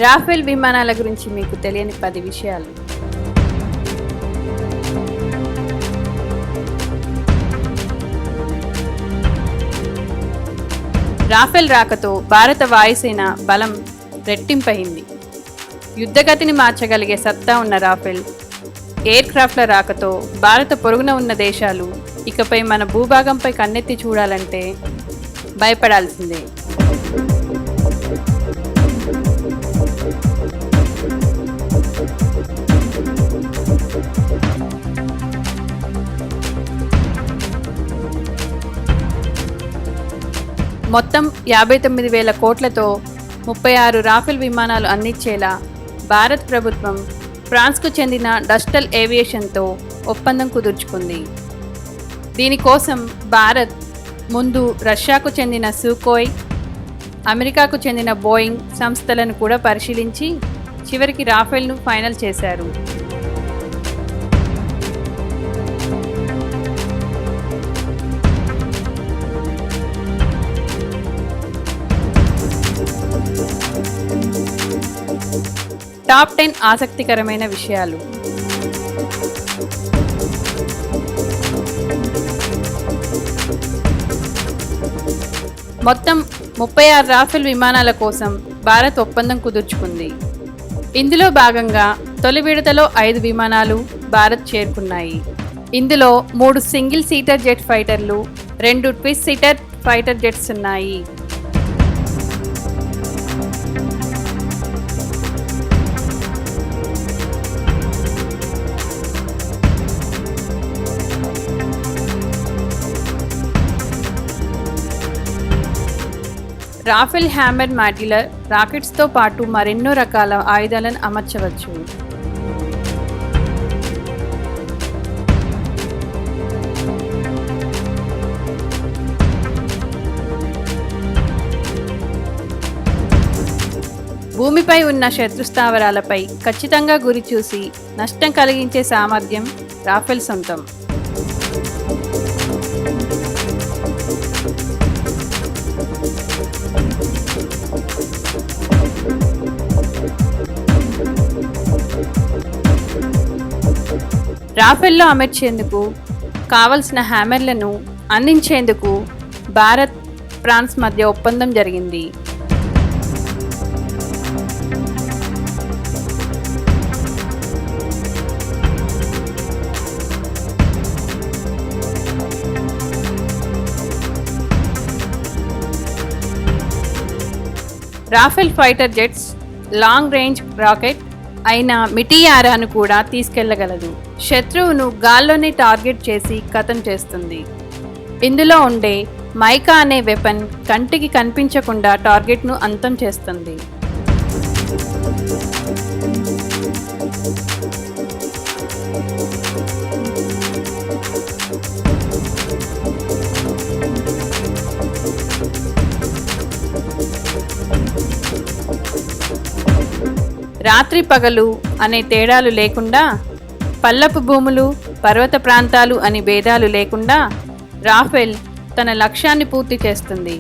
Rafale విమానాల గురించి మీకు తెలియని 10 విషయాలు. రాఫెల్ రాకతో భారత వాయుసేన బలం రెట్టింపయింది. యుద్ధగతిని మార్చగలిగే సత్తా ఉన్న రాఫెల్ ఎయిర్ క్రాఫ్ట్ల రాకతో భారత పొరుగున ఉన్న దేశాలు ఇకపై మన భూభాగంపై కన్నెత్తి చూడాలంటే భయపడాల్సిందే. మొత్తం 59,000 కోట్లతో 36 రాఫెల్ విమానాలు అందించేలా భారత్ ప్రభుత్వం ఫ్రాన్స్కు చెందిన డస్టల్ ఏవియేషన్తో ఒప్పందం కుదుర్చుకుంది. దీనికోసం భారత్ ముందు రష్యాకు చెందిన సూకోయ్, అమెరికాకు చెందిన బోయింగ్ సంస్థలను కూడా పరిశీలించి చివరికి రాఫెల్ను ఫైనల్ చేశారు. టాప్ 10 ఆసక్తికరమైన విషయాలు. మొత్తం 36 రాఫెల్ విమానాల కోసం భారత్ ఒప్పందం కుదుర్చుకుంది. ఇందులో భాగంగా తొలి విడతలో 5 విమానాలు భారత్ చేరుకున్నాయి. ఇందులో 3 సింగిల్ సీటర్ జెట్ ఫైటర్లు, 2 ట్విస్ట్ సీటర్ ఫైటర్ జెట్స్ ఉన్నాయి. రాఫెల్ హ్యామర్ మాడ్యులర్ రాకెట్స్తో పాటు మరెన్నో రకాల ఆయుధాలను అమర్చవచ్చు. భూమిపై ఉన్న శత్రు స్థావరాలపై ఖచ్చితంగా గురి చూసి నష్టం కలిగించే సామర్థ్యం రాఫెల్ సొంతం. రాఫెల్లో అమర్చేందుకు కావలసిన హ్యామర్లను అందించేందుకు భారత్, ఫ్రాన్స్ మధ్య ఒప్పందం జరిగింది. Rafale fighter jets long range rocket అయిన మిటియారాను కూడా తీసుకెళ్లగలదు. శత్రువును గాల్లోనే టార్గెట్ చేసి ఖతం చేస్తుంది. ఇందులో ఉండే మైకా అనే వెపన్ కంటికి కనిపించకుండా టార్గెట్ను అంతం చేస్తుంది. రాత్రి పగలు అనే తేడాలు లేకుండా, పల్లపు భూములు, పర్వత ప్రాంతాలు అని భేదాలు లేకుండా రాఫెల్ తన లక్ష్యాన్ని పూర్తి చేస్తుంది.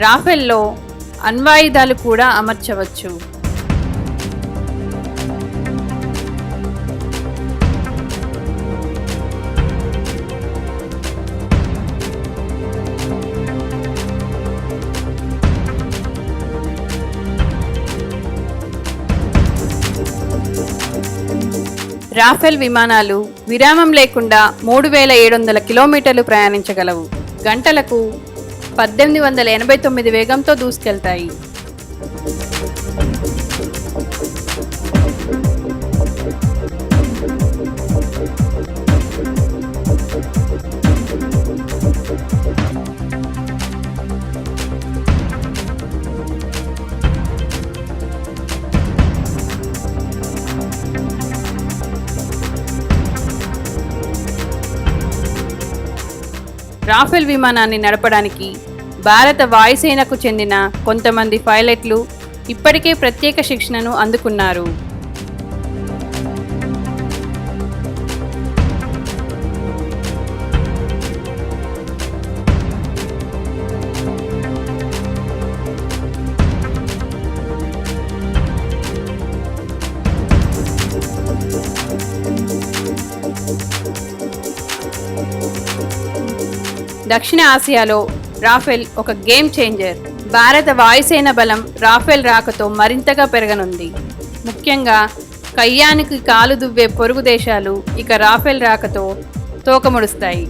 రాఫెల్లో అణ్వాయుధాలు కూడా అమర్చవచ్చు. రాఫెల్ విమానాలు విరామం లేకుండా 3,700 కిలోమీటర్లు ప్రయాణించగలవు. గంటలకు 1889 వేగంతో దూసుకెళ్తాయి. రాఫెల్ విమానాన్ని నడపడానికి భారత వాయుసేనకు చెందిన కొంతమంది పైలట్లు ఇప్పటికే ప్రత్యేక శిక్షణను అందుకున్నారు. దక్షిణ ఆసియాలో రాఫెల్ ఒక గేమ్ చేంజర్. భారత వాయుసేన బలం రాఫెల్ రాకతో మరింతగా పెరగనుంది. ముఖ్యంగా కయ్యానికి కాలు దువ్వే పొరుగు దేశాలు ఇక రాఫెల్ రాకతో తోకముడుస్తాయి.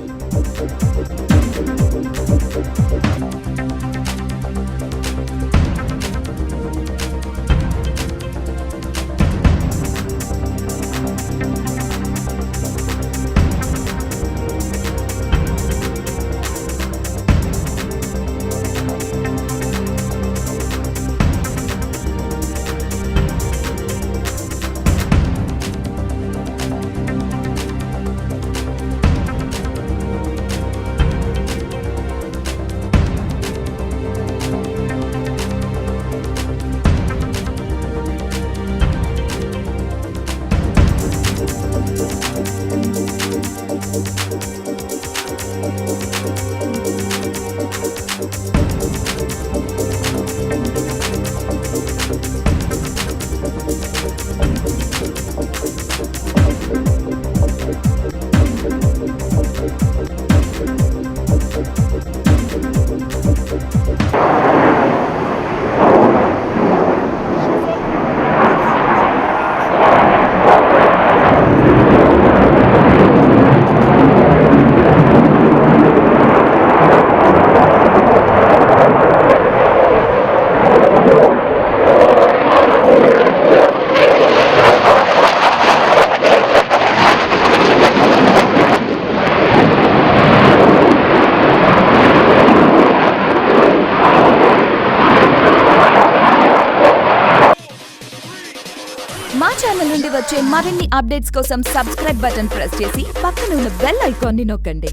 మా ఛానల్ నుండి వచ్చే మరిన్ని అప్డేట్స్ కోసం సబ్స్క్రైబ్ బటన్ ప్రెస్ చేసి పక్కన ఉన్న బెల్ ఐకాన్ని నొక్కండి.